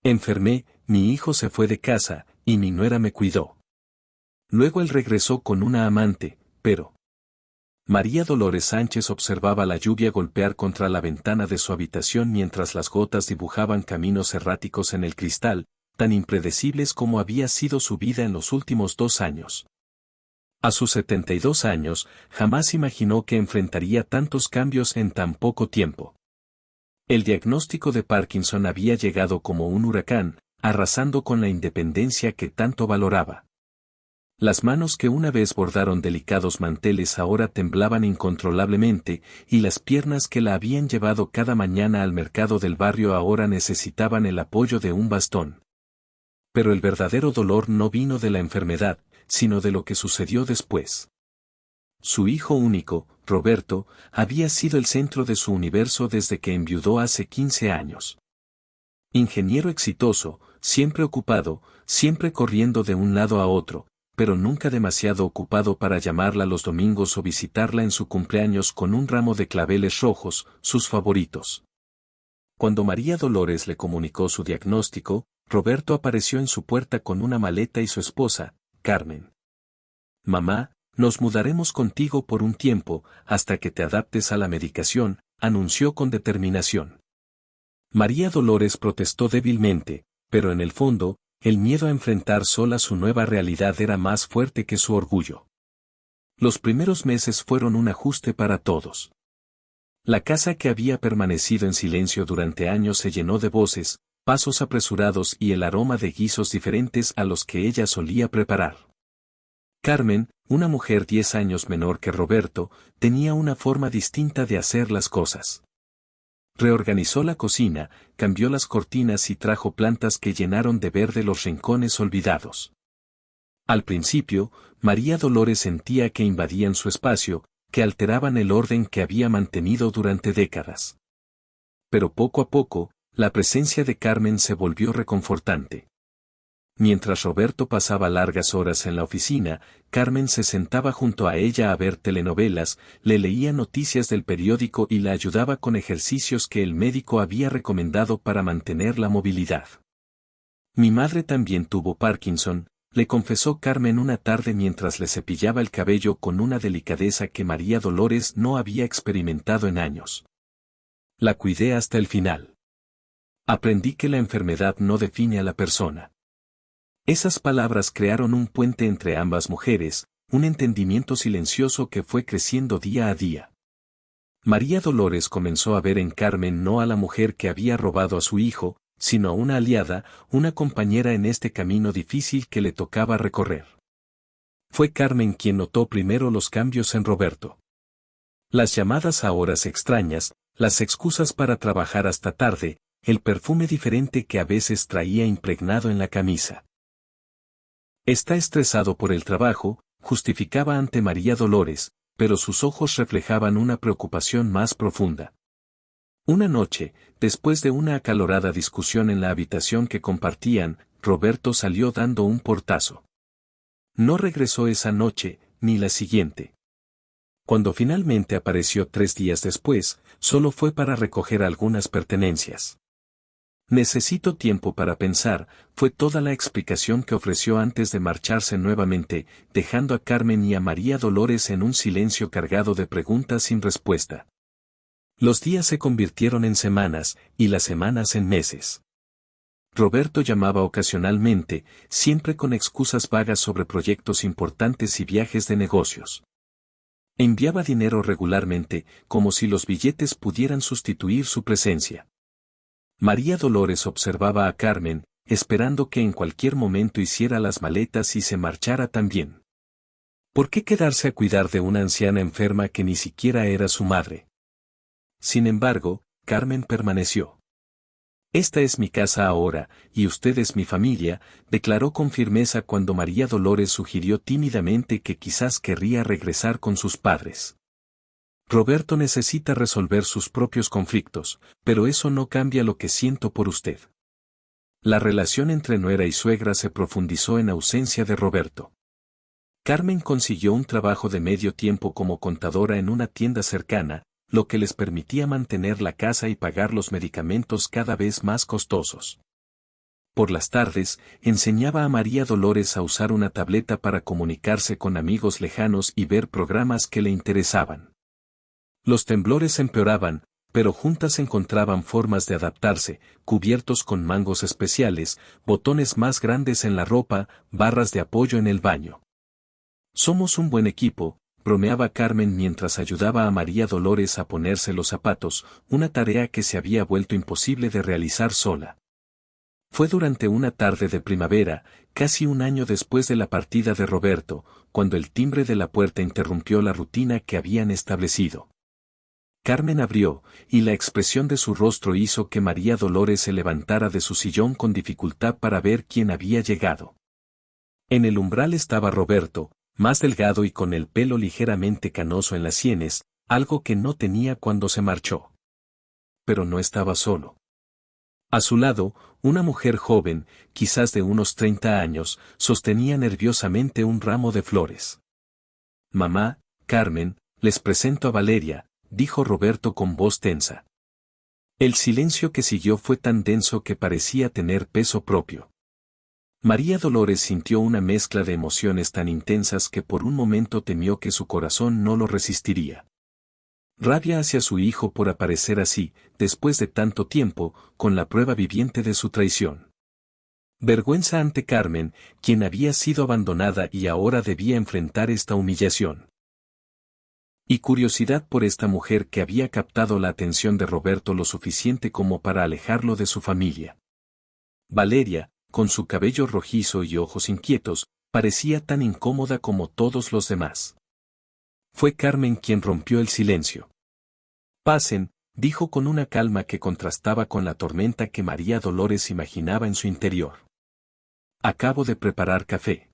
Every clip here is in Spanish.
Enfermé, mi hijo se fue de casa, y mi nuera me cuidó. Luego él regresó con una amante, pero... María Dolores Sánchez observaba la lluvia golpear contra la ventana de su habitación mientras las gotas dibujaban caminos erráticos en el cristal, tan impredecibles como había sido su vida en los últimos 2 años. A sus 72 años, jamás imaginó que enfrentaría tantos cambios en tan poco tiempo. El diagnóstico de Parkinson había llegado como un huracán, arrasando con la independencia que tanto valoraba. Las manos que una vez bordaron delicados manteles ahora temblaban incontrolablemente, y las piernas que la habían llevado cada mañana al mercado del barrio ahora necesitaban el apoyo de un bastón. Pero el verdadero dolor no vino de la enfermedad, sino de lo que sucedió después. Su hijo único, Roberto, había sido el centro de su universo desde que enviudó hace 15 años. Ingeniero exitoso, siempre ocupado, siempre corriendo de un lado a otro, pero nunca demasiado ocupado para llamarla los domingos o visitarla en su cumpleaños con un ramo de claveles rojos, sus favoritos. Cuando María Dolores le comunicó su diagnóstico, Roberto apareció en su puerta con una maleta y su esposa, Carmen. «Mamá, nos mudaremos contigo por un tiempo, hasta que te adaptes a la medicación», anunció con determinación. María Dolores protestó débilmente, pero en el fondo, el miedo a enfrentar sola su nueva realidad era más fuerte que su orgullo. Los primeros meses fueron un ajuste para todos. La casa que había permanecido en silencio durante años se llenó de voces, pasos apresurados y el aroma de guisos diferentes a los que ella solía preparar. Carmen, una mujer 10 años menor que Roberto, tenía una forma distinta de hacer las cosas. Reorganizó la cocina, cambió las cortinas y trajo plantas que llenaron de verde los rincones olvidados. Al principio, María Dolores sentía que invadían su espacio, que alteraban el orden que había mantenido durante décadas. Pero poco a poco, la presencia de Carmen se volvió reconfortante. Mientras Roberto pasaba largas horas en la oficina, Carmen se sentaba junto a ella a ver telenovelas, le leía noticias del periódico y la ayudaba con ejercicios que el médico había recomendado para mantener la movilidad. «Mi madre también tuvo Parkinson», le confesó Carmen una tarde mientras le cepillaba el cabello con una delicadeza que María Dolores no había experimentado en años. «La cuidé hasta el final. Aprendí que la enfermedad no define a la persona». Esas palabras crearon un puente entre ambas mujeres, un entendimiento silencioso que fue creciendo día a día. María Dolores comenzó a ver en Carmen no a la mujer que había robado a su hijo, sino a una aliada, una compañera en este camino difícil que le tocaba recorrer. Fue Carmen quien notó primero los cambios en Roberto. Las llamadas a horas extrañas, las excusas para trabajar hasta tarde, el perfume diferente que a veces traía impregnado en la camisa. «Está estresado por el trabajo», justificaba ante María Dolores, pero sus ojos reflejaban una preocupación más profunda. Una noche, después de una acalorada discusión en la habitación que compartían, Roberto salió dando un portazo. No regresó esa noche, ni la siguiente. Cuando finalmente apareció 3 días después, solo fue para recoger algunas pertenencias. «Necesito tiempo para pensar», fue toda la explicación que ofreció antes de marcharse nuevamente, dejando a Carmen y a María Dolores en un silencio cargado de preguntas sin respuesta. Los días se convirtieron en semanas, y las semanas en meses. Roberto llamaba ocasionalmente, siempre con excusas vagas sobre proyectos importantes y viajes de negocios. Enviaba dinero regularmente, como si los billetes pudieran sustituir su presencia. María Dolores observaba a Carmen, esperando que en cualquier momento hiciera las maletas y se marchara también. ¿Por qué quedarse a cuidar de una anciana enferma que ni siquiera era su madre? Sin embargo, Carmen permaneció. «Esta es mi casa ahora, y usted es mi familia», declaró con firmeza cuando María Dolores sugirió tímidamente que quizás querría regresar con sus padres. «Roberto necesita resolver sus propios conflictos, pero eso no cambia lo que siento por usted». La relación entre nuera y suegra se profundizó en ausencia de Roberto. Carmen consiguió un trabajo de medio tiempo como contadora en una tienda cercana, lo que les permitía mantener la casa y pagar los medicamentos cada vez más costosos. Por las tardes, enseñaba a María Dolores a usar una tableta para comunicarse con amigos lejanos y ver programas que le interesaban. Los temblores empeoraban, pero juntas encontraban formas de adaptarse, cubiertos con mangos especiales, botones más grandes en la ropa, barras de apoyo en el baño. Somos un buen equipo, bromeaba Carmen mientras ayudaba a María Dolores a ponerse los zapatos, una tarea que se había vuelto imposible de realizar sola. Fue durante una tarde de primavera, casi un año después de la partida de Roberto, cuando el timbre de la puerta interrumpió la rutina que habían establecido. Carmen abrió, y la expresión de su rostro hizo que María Dolores se levantara de su sillón con dificultad para ver quién había llegado. En el umbral estaba Roberto, más delgado y con el pelo ligeramente canoso en las sienes, algo que no tenía cuando se marchó. Pero no estaba solo. A su lado, una mujer joven, quizás de unos 30 años, sostenía nerviosamente un ramo de flores. «Mamá, Carmen, les presento a Valeria», dijo Roberto con voz tensa. El silencio que siguió fue tan denso que parecía tener peso propio. María Dolores sintió una mezcla de emociones tan intensas que por un momento temió que su corazón no lo resistiría. Rabia hacia su hijo por aparecer así, después de tanto tiempo, con la prueba viviente de su traición. Vergüenza ante Carmen, quien había sido abandonada y ahora debía enfrentar esta humillación. Y curiosidad por esta mujer que había captado la atención de Roberto lo suficiente como para alejarlo de su familia. Valeria, con su cabello rojizo y ojos inquietos, parecía tan incómoda como todos los demás. Fue Carmen quien rompió el silencio. «Pasen», dijo con una calma que contrastaba con la tormenta que María Dolores imaginaba en su interior. «Acabo de preparar café».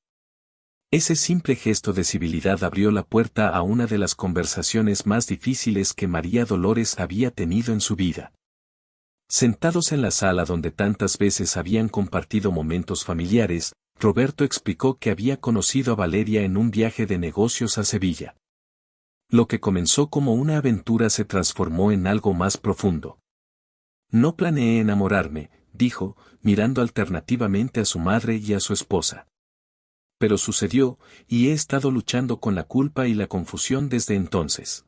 Ese simple gesto de civilidad abrió la puerta a una de las conversaciones más difíciles que María Dolores había tenido en su vida. Sentados en la sala donde tantas veces habían compartido momentos familiares, Roberto explicó que había conocido a Valeria en un viaje de negocios a Sevilla. Lo que comenzó como una aventura se transformó en algo más profundo. «No planeé enamorarme», dijo, mirando alternativamente a su madre y a su esposa. «Pero sucedió, y he estado luchando con la culpa y la confusión desde entonces».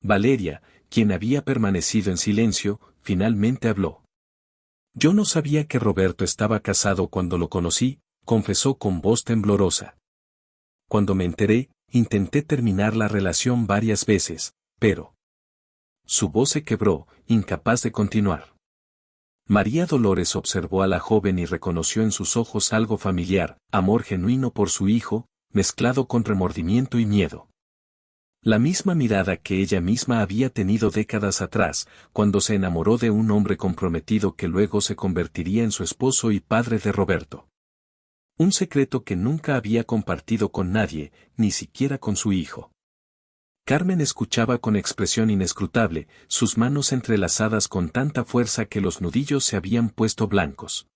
Valeria, quien había permanecido en silencio, finalmente habló. «Yo no sabía que Roberto estaba casado cuando lo conocí», confesó con voz temblorosa. «Cuando me enteré, intenté terminar la relación varias veces, pero...». Su voz se quebró, incapaz de continuar. María Dolores observó a la joven y reconoció en sus ojos algo familiar, amor genuino por su hijo, mezclado con remordimiento y miedo. La misma mirada que ella misma había tenido décadas atrás, cuando se enamoró de un hombre comprometido que luego se convertiría en su esposo y padre de Roberto. Un secreto que nunca había compartido con nadie, ni siquiera con su hijo. Carmen escuchaba con expresión inescrutable, sus manos entrelazadas con tanta fuerza que los nudillos se habían puesto blancos.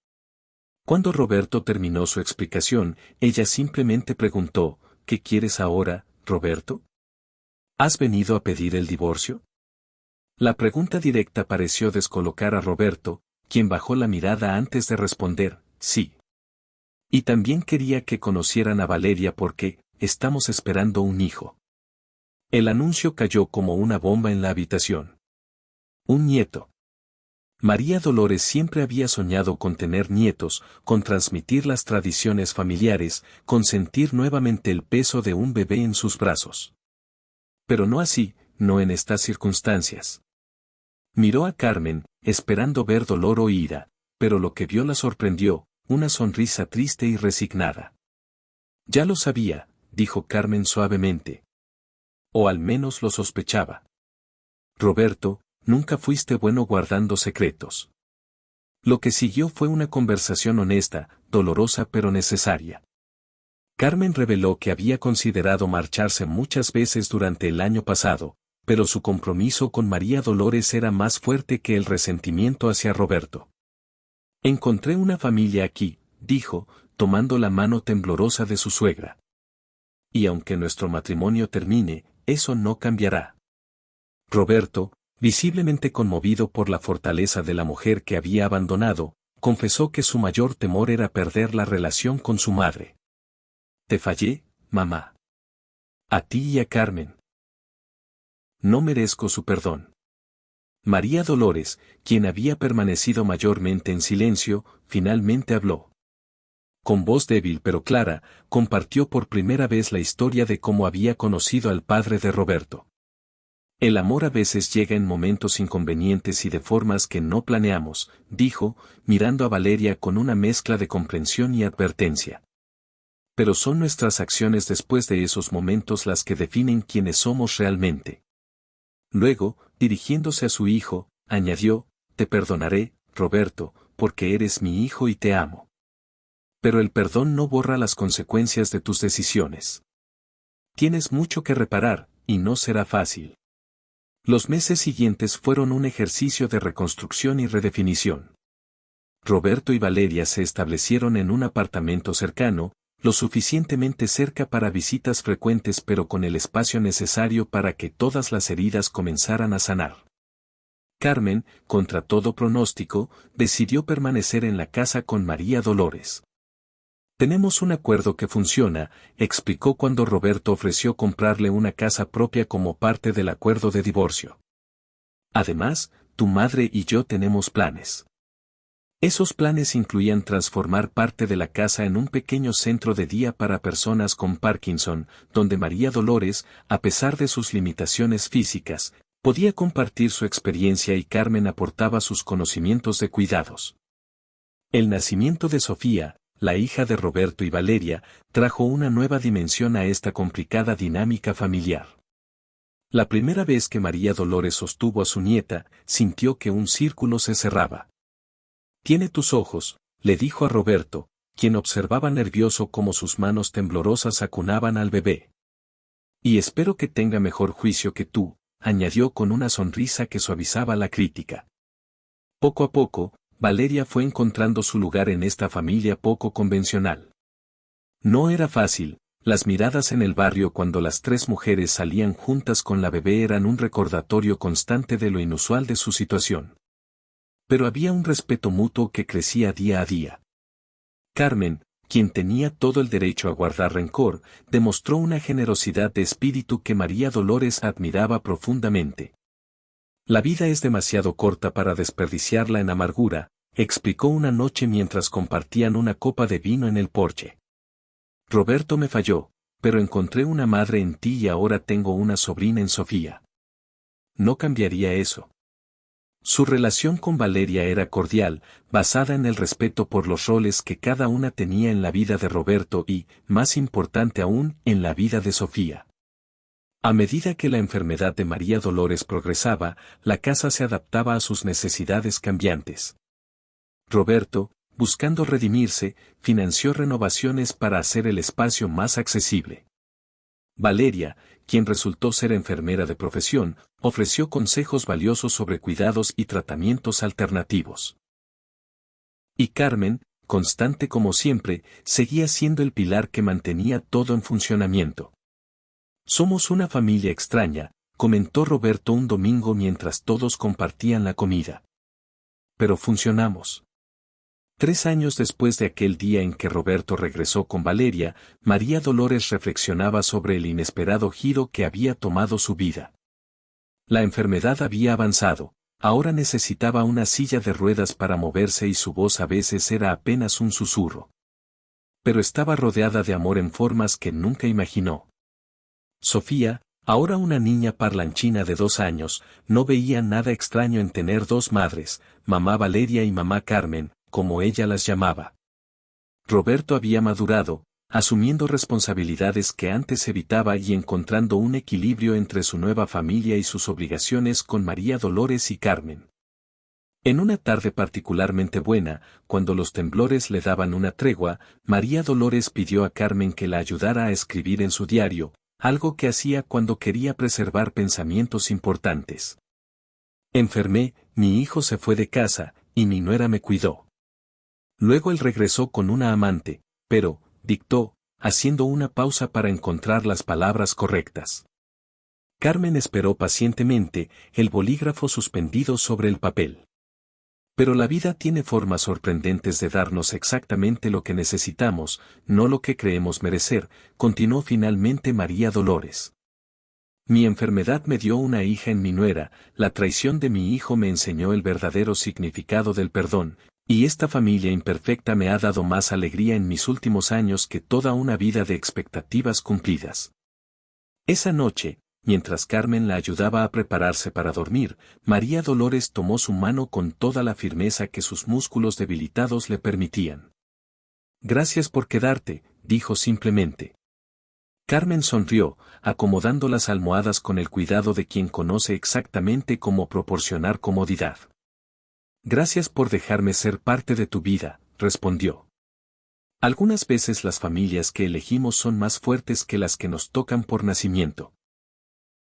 Cuando Roberto terminó su explicación, ella simplemente preguntó: «¿Qué quieres ahora, Roberto? ¿Has venido a pedir el divorcio?». La pregunta directa pareció descolocar a Roberto, quien bajó la mirada antes de responder: «Sí. Y también quería que conocieran a Valeria porque estamos esperando un hijo». El anuncio cayó como una bomba en la habitación. Un nieto. María Dolores siempre había soñado con tener nietos, con transmitir las tradiciones familiares, con sentir nuevamente el peso de un bebé en sus brazos. Pero no así, no en estas circunstancias. Miró a Carmen, esperando ver dolor o ira, pero lo que vio la sorprendió, una sonrisa triste y resignada. «Ya lo sabía», dijo Carmen suavemente. «O al menos lo sospechaba. Roberto, nunca fuiste bueno guardando secretos». Lo que siguió fue una conversación honesta, dolorosa pero necesaria. Carmen reveló que había considerado marcharse muchas veces durante el año pasado, pero su compromiso con María Dolores era más fuerte que el resentimiento hacia Roberto. «Encontré una familia aquí», dijo, tomando la mano temblorosa de su suegra. «Y aunque nuestro matrimonio termine, eso no cambiará». Roberto, visiblemente conmovido por la fortaleza de la mujer que había abandonado, confesó que su mayor temor era perder la relación con su madre. Te fallé, mamá. A ti y a Carmen. No merezco su perdón. María Dolores, quien había permanecido mayormente en silencio, finalmente habló. Con voz débil pero clara, compartió por primera vez la historia de cómo había conocido al padre de Roberto. El amor a veces llega en momentos inconvenientes y de formas que no planeamos, dijo, mirando a Valeria con una mezcla de comprensión y advertencia. Pero son nuestras acciones después de esos momentos las que definen quiénes somos realmente. Luego, dirigiéndose a su hijo, añadió, te perdonaré, Roberto, porque eres mi hijo y te amo. Pero el perdón no borra las consecuencias de tus decisiones. Tienes mucho que reparar, y no será fácil. Los meses siguientes fueron un ejercicio de reconstrucción y redefinición. Roberto y Valeria se establecieron en un apartamento cercano, lo suficientemente cerca para visitas frecuentes pero con el espacio necesario para que todas las heridas comenzaran a sanar. Carmen, contra todo pronóstico, decidió permanecer en la casa con María Dolores. Tenemos un acuerdo que funciona, explicó cuando Roberto ofreció comprarle una casa propia como parte del acuerdo de divorcio. Además, tu madre y yo tenemos planes. Esos planes incluían transformar parte de la casa en un pequeño centro de día para personas con Parkinson, donde María Dolores, a pesar de sus limitaciones físicas, podía compartir su experiencia y Carmen aportaba sus conocimientos de cuidados. El nacimiento de Sofía, la hija de Roberto y Valeria, trajo una nueva dimensión a esta complicada dinámica familiar. La primera vez que María Dolores sostuvo a su nieta, sintió que un círculo se cerraba. Tiene tus ojos, le dijo a Roberto, quien observaba nervioso cómo sus manos temblorosas acunaban al bebé. Y espero que tenga mejor juicio que tú, añadió con una sonrisa que suavizaba la crítica. Poco a poco, Valeria fue encontrando su lugar en esta familia poco convencional. No era fácil, las miradas en el barrio cuando las tres mujeres salían juntas con la bebé eran un recordatorio constante de lo inusual de su situación. Pero había un respeto mutuo que crecía día a día. Carmen, quien tenía todo el derecho a guardar rencor, demostró una generosidad de espíritu que María Dolores admiraba profundamente. La vida es demasiado corta para desperdiciarla en amargura, explicó una noche mientras compartían una copa de vino en el porche. Roberto me falló, pero encontré una madre en ti y ahora tengo una sobrina en Sofía. No cambiaría eso. Su relación con Valeria era cordial, basada en el respeto por los roles que cada una tenía en la vida de Roberto y, más importante aún, en la vida de Sofía. A medida que la enfermedad de María Dolores progresaba, la casa se adaptaba a sus necesidades cambiantes. Roberto, buscando redimirse, financió renovaciones para hacer el espacio más accesible. Valeria, quien resultó ser enfermera de profesión, ofreció consejos valiosos sobre cuidados y tratamientos alternativos. Y Carmen, constante como siempre, seguía siendo el pilar que mantenía todo en funcionamiento. Somos una familia extraña, comentó Roberto un domingo mientras todos compartían la comida. Pero funcionamos. 3 años después de aquel día en que Roberto regresó con Valeria, María Dolores reflexionaba sobre el inesperado giro que había tomado su vida. La enfermedad había avanzado, ahora necesitaba una silla de ruedas para moverse y su voz a veces era apenas un susurro. Pero estaba rodeada de amor en formas que nunca imaginó. Sofía, ahora una niña parlanchina de 2 años, no veía nada extraño en tener 2 madres, mamá Valeria y mamá Carmen, como ella las llamaba. Roberto había madurado, asumiendo responsabilidades que antes evitaba y encontrando un equilibrio entre su nueva familia y sus obligaciones con María Dolores y Carmen. En una tarde particularmente buena, cuando los temblores le daban una tregua, María Dolores pidió a Carmen que la ayudara a escribir en su diario, algo que hacía cuando quería preservar pensamientos importantes. Enfermé, mi hijo se fue de casa, y mi nuera me cuidó. Luego él regresó con una amante, pero, dictó, haciendo una pausa para encontrar las palabras correctas. Carmen esperó pacientemente, el bolígrafo suspendido sobre el papel. Pero la vida tiene formas sorprendentes de darnos exactamente lo que necesitamos, no lo que creemos merecer, continuó finalmente María Dolores. Mi enfermedad me dio una hija en mi nuera, la traición de mi hijo me enseñó el verdadero significado del perdón, y esta familia imperfecta me ha dado más alegría en mis últimos años que toda una vida de expectativas cumplidas. Esa noche, mientras Carmen la ayudaba a prepararse para dormir, María Dolores tomó su mano con toda la firmeza que sus músculos debilitados le permitían. Gracias por quedarte, dijo simplemente. Carmen sonrió, acomodando las almohadas con el cuidado de quien conoce exactamente cómo proporcionar comodidad. Gracias por dejarme ser parte de tu vida, respondió. Algunas veces las familias que elegimos son más fuertes que las que nos tocan por nacimiento.